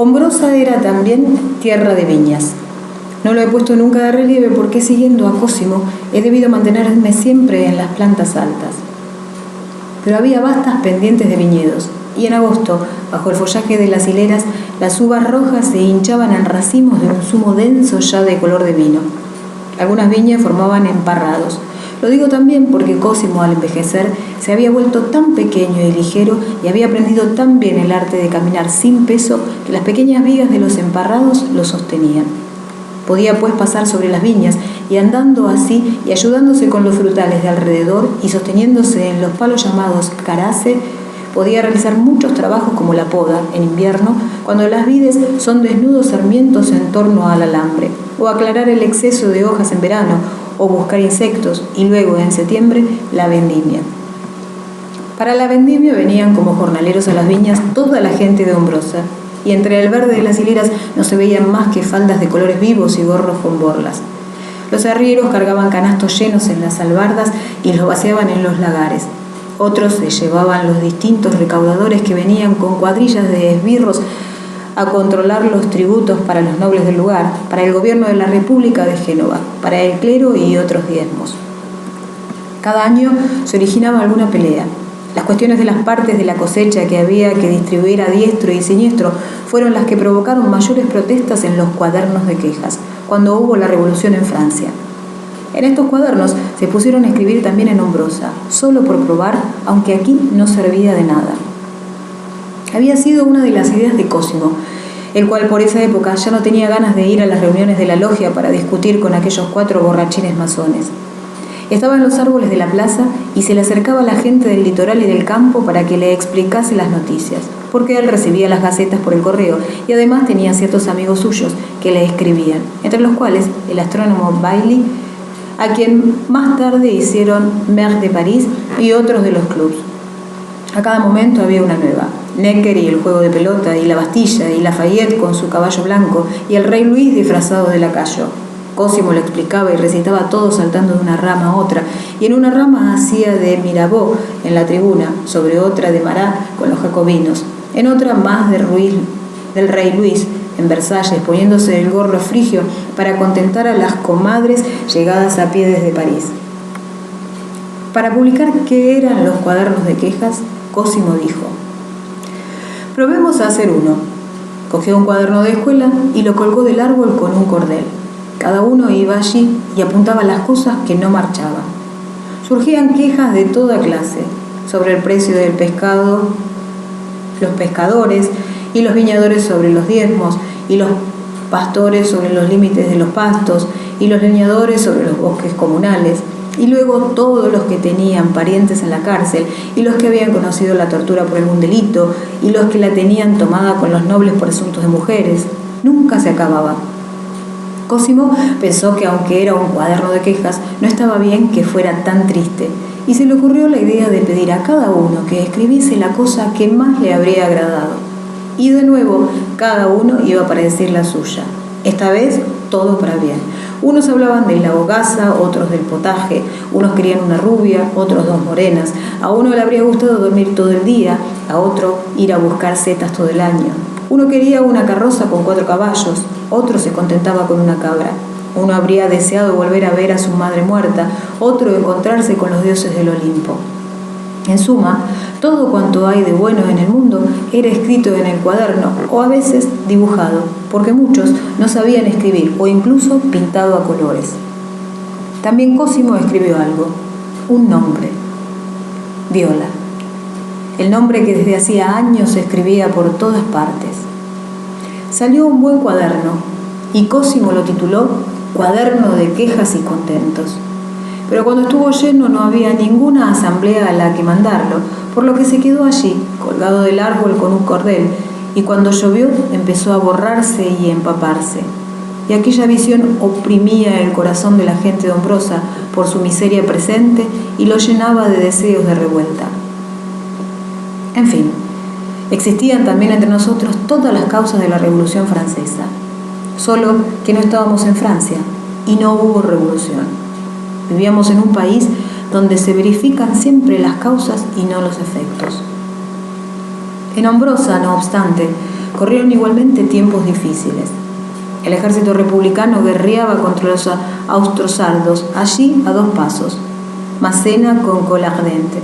Hombrosa era también tierra de viñas. No lo he puesto nunca de relieve porque, siguiendo a Cosimo, he debido mantenerme siempre en las plantas altas. Pero había vastas pendientes de viñedos, y en agosto, bajo el follaje de las hileras, las uvas rojas se hinchaban en racimos de un zumo denso ya de color de vino. Algunas viñas formaban emparrados. Lo digo también porque Cosimo, al envejecer, se había vuelto tan pequeño y ligero y había aprendido tan bien el arte de caminar sin peso que las pequeñas vigas de los emparrados lo sostenían. Podía pues pasar sobre las viñas y, andando así y ayudándose con los frutales de alrededor y sosteniéndose en los palos llamados carace, podía realizar muchos trabajos como la poda en invierno, cuando las vides son desnudos sarmientos en torno al alambre, o aclarar el exceso de hojas en verano, o buscar insectos, y luego en septiembre la vendimia. Para la vendimia venían como jornaleros a las viñas toda la gente de Hombrosa, y entre el verde de las hileras no se veían más que faldas de colores vivos y gorros con borlas. Los arrieros cargaban canastos llenos en las albardas y los vaciaban en los lagares. Otros se llevaban los distintos recaudadores que venían con cuadrillas de esbirros a controlar los tributos para los nobles del lugar, para el gobierno de la República de Génova, para el clero y otros diezmos. Cada año se originaba alguna pelea. Las cuestiones de las partes de la cosecha que había que distribuir a diestro y siniestro fueron las que provocaron mayores protestas en los cuadernos de quejas, cuando hubo la revolución en Francia. En estos cuadernos se pusieron a escribir también en Hombrosa, solo por probar, aunque aquí no servía de nada. Había sido una de las ideas de Cosimo, el cual por esa época ya no tenía ganas de ir a las reuniones de la logia para discutir con aquellos 4 borrachines masones. Estaba en los árboles de la plaza y se le acercaba a la gente del litoral y del campo para que le explicase las noticias, porque él recibía las gacetas por el correo y además tenía ciertos amigos suyos que le escribían, entre los cuales el astrónomo Bailly, a quien más tarde hicieron Maire de París, y otros de los clubs. A cada momento había una nueva. Necker y el juego de pelota, y la Bastilla, y Lafayette con su caballo blanco, y el rey Luis disfrazado de lacayo. Cosimo lo explicaba y recitaba todo saltando de una rama a otra, y en una rama hacía de Mirabeau en la tribuna, sobre otra de Marat con los jacobinos, en otra más del rey Luis en Versalles, poniéndose el gorro frigio para contentar a las comadres llegadas a pie desde París. Para publicar qué eran los cuadernos de quejas, Cosimo dijo: probemos a hacer uno. Cogió un cuaderno de escuela y lo colgó del árbol con un cordel. Cada uno iba allí y apuntaba las cosas que no marchaban. Surgían quejas de toda clase, sobre el precio del pescado, los pescadores, y los viñadores sobre los diezmos, y los pastores sobre los límites de los pastos, y los leñadores sobre los bosques comunales, y luego todos los que tenían parientes en la cárcel, y los que habían conocido la tortura por algún delito, y los que la tenían tomada con los nobles por asuntos de mujeres. Nunca se acababa. Cosimo pensó que, aunque era un cuaderno de quejas, no estaba bien que fuera tan triste, y se le ocurrió la idea de pedir a cada uno que escribiese la cosa que más le habría agradado. Y de nuevo, cada uno iba para decir la suya. Esta vez, todo para bien. Unos hablaban de la hogaza, otros del potaje, unos querían una rubia, otros 2 morenas, a uno le habría gustado dormir todo el día, a otro ir a buscar setas todo el año. Uno quería una carroza con 4 caballos, otro se contentaba con una cabra. Uno habría deseado volver a ver a su madre muerta, otro encontrarse con los dioses del Olimpo. En suma, todo cuanto hay de bueno en el mundo era escrito en el cuaderno o a veces dibujado, porque muchos no sabían escribir o incluso pintado a colores. También Cosimo escribió algo, un nombre: Viola. El nombre que desde hacía años se escribía por todas partes. Salió un buen cuaderno y Cosimo lo tituló Cuaderno de quejas y contentos. Pero cuando estuvo lleno no había ninguna asamblea a la que mandarlo, por lo que se quedó allí, colgado del árbol con un cordel, y cuando llovió empezó a borrarse y empaparse. Y aquella visión oprimía el corazón de la gente de Hombrosa por su miseria presente y lo llenaba de deseos de revuelta. En fin, existían también entre nosotros todas las causas de la Revolución Francesa, solo que no estábamos en Francia y no hubo revolución. Vivíamos en un país donde se verifican siempre las causas y no los efectos. En Hombrosa, no obstante, corrieron igualmente tiempos difíciles. El ejército republicano guerreaba contra los austrosardos, allí a 2 pasos, Massena con Colardente,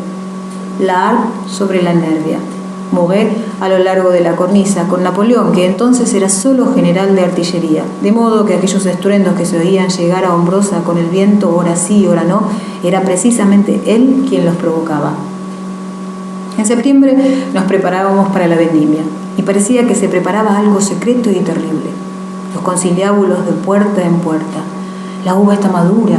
la Harpe sobre la Nervia, Muret a lo largo de la cornisa, con Napoleón, que entonces era solo general de artillería, de modo que aquellos estruendos que se oían llegar a Hombrosa con el viento, ora sí, ora no, era precisamente él quien los provocaba. En septiembre nos preparábamos para la vendimia, y parecía que se preparaba algo secreto y terrible. Los conciliábulos de puerta en puerta. La uva está madura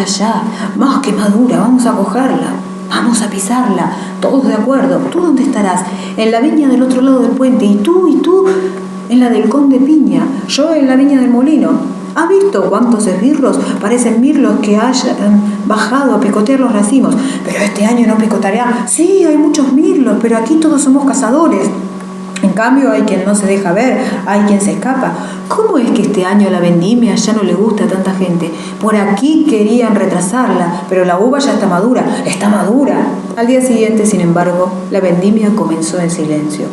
ya, más que madura, vamos a cogerla, vamos a pisarla, todos de acuerdo. ¿Tú dónde estarás? En la viña del otro lado del puente, y tú, en la del Conde Piña, yo en la viña del Molino. ¿Has visto cuántos esbirros? Parecen mirlos que hayan bajado a picotear los racimos. Pero este año no picoteará. Sí, hay muchos mirlos, pero aquí todos somos cazadores. En cambio, hay quien no se deja ver, hay quien se escapa. ¿Cómo es que este año la vendimia ya no le gusta a tanta gente? Por aquí querían retrasarla, pero la uva ya está madura. ¡Está madura! Al día siguiente, sin embargo, la vendimia comenzó en silencio.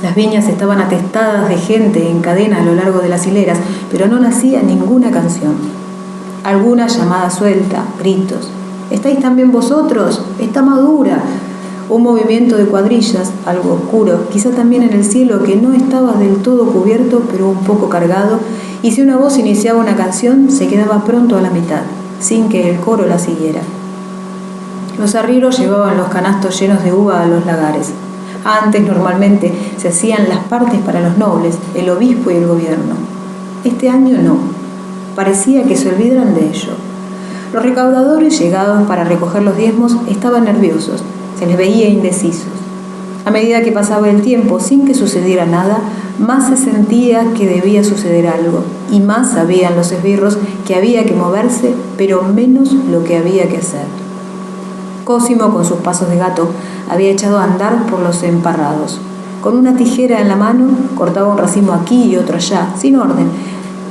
Las viñas estaban atestadas de gente en cadena a lo largo de las hileras, pero no nacía ninguna canción. Alguna llamada suelta, gritos. ¿Estáis también vosotros? ¡Está madura! Un movimiento de cuadrillas, algo oscuro, quizá también en el cielo que no estaba del todo cubierto, pero un poco cargado, y si una voz iniciaba una canción, se quedaba pronto a la mitad, sin que el coro la siguiera. Los arrieros llevaban los canastos llenos de uva a los lagares. Antes, normalmente, se hacían las partes para los nobles, el obispo y el gobierno. Este año no. Parecía que se olvidaran de ello. Los recaudadores llegados para recoger los diezmos estaban nerviosos. Se les veía indecisos. A medida que pasaba el tiempo sin que sucediera nada, más se sentía que debía suceder algo, y más sabían los esbirros que había que moverse, pero menos lo que había que hacer. Cosimo, con sus pasos de gato, había echado a andar por los emparrados. Con una tijera en la mano, cortaba un racimo aquí y otro allá, sin orden,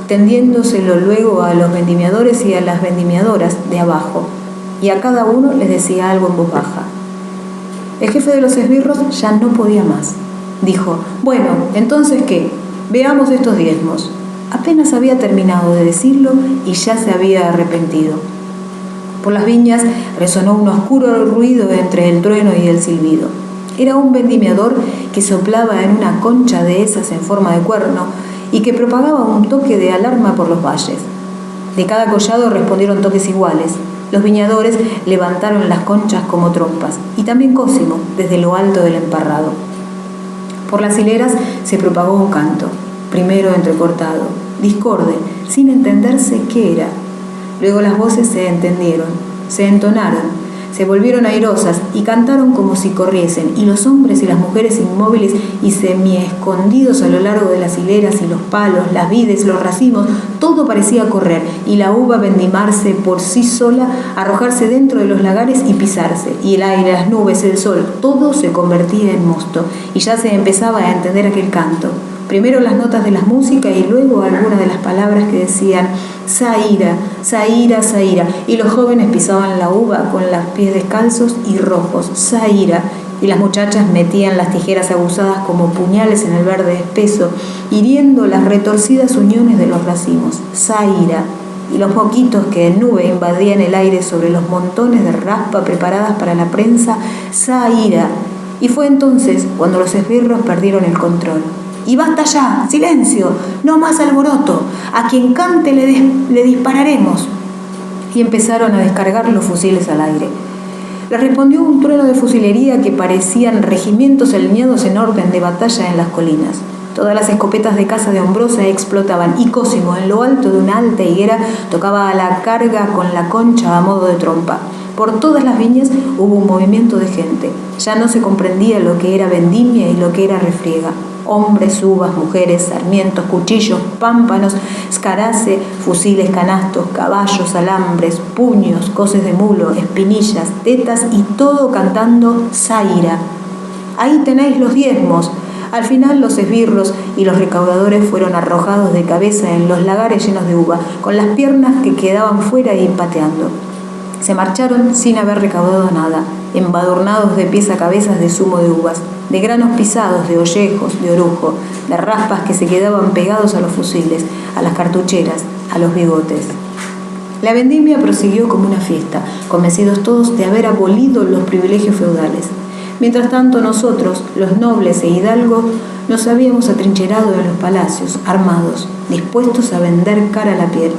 tendiéndoselo luego a los vendimiadores y a las vendimiadoras de abajo, y a cada uno les decía algo en voz baja. El jefe de los esbirros ya no podía más. Dijo: bueno, ¿entonces qué? Veamos estos diezmos. Apenas había terminado de decirlo y ya se había arrepentido. Por las viñas resonó un oscuro ruido entre el trueno y el silbido. Era un vendimiador que soplaba en una concha de esas en forma de cuerno y que propagaba un toque de alarma por los valles. De cada collado respondieron toques iguales. Los viñadores levantaron las conchas como trompas, y también Cosimo, desde lo alto del emparrado. Por las hileras se propagó un canto, primero entrecortado, discorde, sin entenderse qué era. Luego las voces se entendieron, se entonaron, se volvieron airosas y cantaron como si corriesen, y los hombres y las mujeres inmóviles y semi-escondidos a lo largo de las hileras y los palos, las vides, los racimos, todo parecía correr, y la uva vendimarse por sí sola, arrojarse dentro de los lagares y pisarse, y el aire, las nubes, el sol, todo se convertía en mosto, y ya se empezaba a entender aquel canto. Primero las notas de la música y luego algunas de las palabras que decían Zaira, Zaira, Zaira, y los jóvenes pisaban la uva con los pies descalzos y rojos, Zaira, y las muchachas metían las tijeras aguzadas como puñales en el verde espeso, hiriendo las retorcidas uniones de los racimos, Zaira, y los moquitos que en nube invadían el aire sobre los montones de raspa preparadas para la prensa, Zaira, y fue entonces cuando los esbirros perdieron el control. ¡Y basta ya! ¡Silencio! ¡No más alboroto! A quien cante le dispararemos. Y empezaron a descargar los fusiles al aire. Les respondió un trueno de fusilería que parecían regimientos alineados en orden de batalla en las colinas. Todas las escopetas de caza de Hombrosa explotaban, y Cosimo, en lo alto de una alta higuera, tocaba a la carga con la concha a modo de trompa. Por todas las viñas hubo un movimiento de gente. Ya no se comprendía lo que era vendimia y lo que era refriega. Hombres, uvas, mujeres, sarmientos, cuchillos, pámpanos, escarace, fusiles, canastos, caballos, alambres, puños, coces de mulo, espinillas, tetas y todo cantando Zaira. Ahí tenéis los diezmos. Al final los esbirros y los recaudadores fueron arrojados de cabeza en los lagares llenos de uva, con las piernas que quedaban fuera y pateando. Se marcharon sin haber recaudado nada, embadurnados de pies a cabezas de zumo de uvas, de granos pisados, de ollejos, de orujo, de raspas que se quedaban pegados a los fusiles, a las cartucheras, a los bigotes. La vendimia prosiguió como una fiesta, convencidos todos de haber abolido los privilegios feudales. Mientras tanto nosotros, los nobles e hidalgos, nos habíamos atrincherado en los palacios, armados, dispuestos a vender cara a la piel.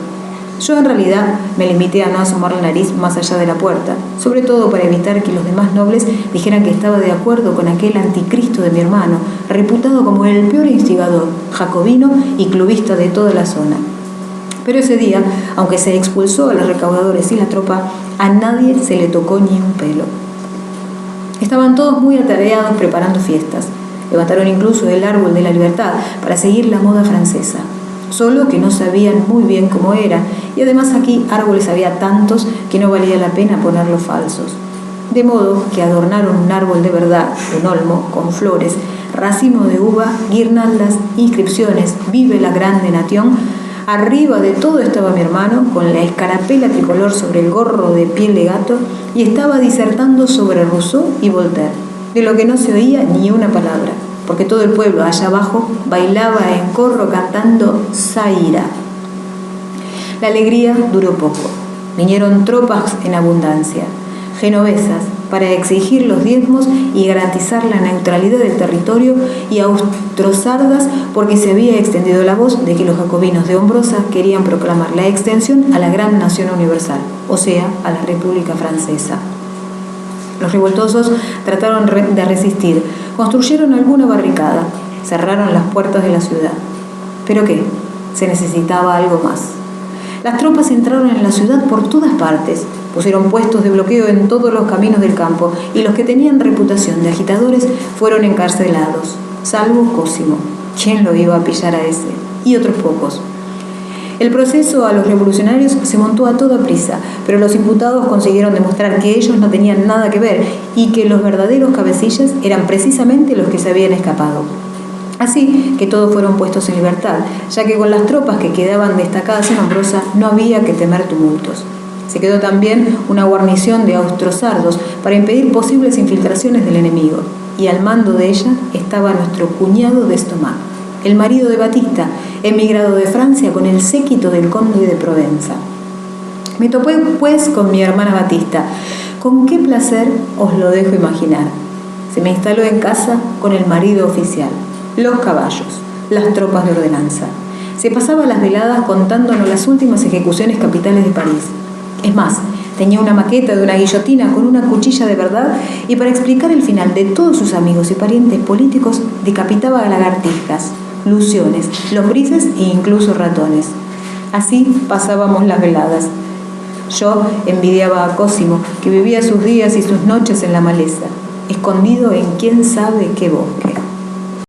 Yo en realidad me limité a no asomar la nariz más allá de la puerta, sobre todo para evitar que los demás nobles dijeran que estaba de acuerdo con aquel anticristo de mi hermano, reputado como el peor instigador, jacobino y clubista de toda la zona. Pero ese día, aunque se expulsó a los recaudadores y la tropa, a nadie se le tocó ni un pelo. Estaban todos muy atareados preparando fiestas. Levantaron incluso el árbol de la libertad para seguir la moda francesa. Solo que no sabían muy bien cómo era, y además aquí árboles había tantos que no valía la pena ponerlos falsos. De modo que adornaron un árbol de verdad, un olmo, con flores, racimo de uva, guirnaldas, inscripciones, vive la grande nación. Arriba de todo estaba mi hermano, con la escarapela tricolor sobre el gorro de piel de gato, y estaba disertando sobre Rousseau y Voltaire, de lo que no se oía ni una palabra, porque todo el pueblo allá abajo bailaba en corro cantando Zaira. La alegría duró poco. Vinieron tropas en abundancia, genovesas, para exigir los diezmos y garantizar la neutralidad del territorio, y austrosardas porque se había extendido la voz de que los jacobinos de Hombrosa querían proclamar la extensión a la gran nación universal, o sea, a la República Francesa. Los revoltosos trataron de resistir, construyeron alguna barricada, cerraron las puertas de la ciudad. ¿Pero qué? Se necesitaba algo más. Las tropas entraron en la ciudad por todas partes, pusieron puestos de bloqueo en todos los caminos del campo, y los que tenían reputación de agitadores fueron encarcelados, salvo Cosimo. ¿Quién lo iba a pillar a ese? Y otros pocos. El proceso a los revolucionarios se montó a toda prisa, pero los imputados consiguieron demostrar que ellos no tenían nada que ver y que los verdaderos cabecillas eran precisamente los que se habían escapado. Así que todos fueron puestos en libertad, ya que con las tropas que quedaban destacadas en Hombrosa no había que temer tumultos. Se quedó también una guarnición de austrosardos para impedir posibles infiltraciones del enemigo, y al mando de ella estaba nuestro cuñado de Estomá, el marido de Batista, emigrado de Francia con el séquito del conde de Provenza. Me topé pues con mi hermana Batista. Con qué placer os lo dejo imaginar. Se me instaló en casa con el marido oficial, los caballos, las tropas de ordenanza. Se pasaba las veladas contándonos las últimas ejecuciones capitales de París. Es más, tenía una maqueta de una guillotina con una cuchilla de verdad, y para explicar el final de todos sus amigos y parientes políticos decapitaba a lagartijas, luciones, lombrices e incluso ratones. Así pasábamos las veladas. Yo envidiaba a Cosimo, que vivía sus días y sus noches en la maleza, escondido en quién sabe qué bosque.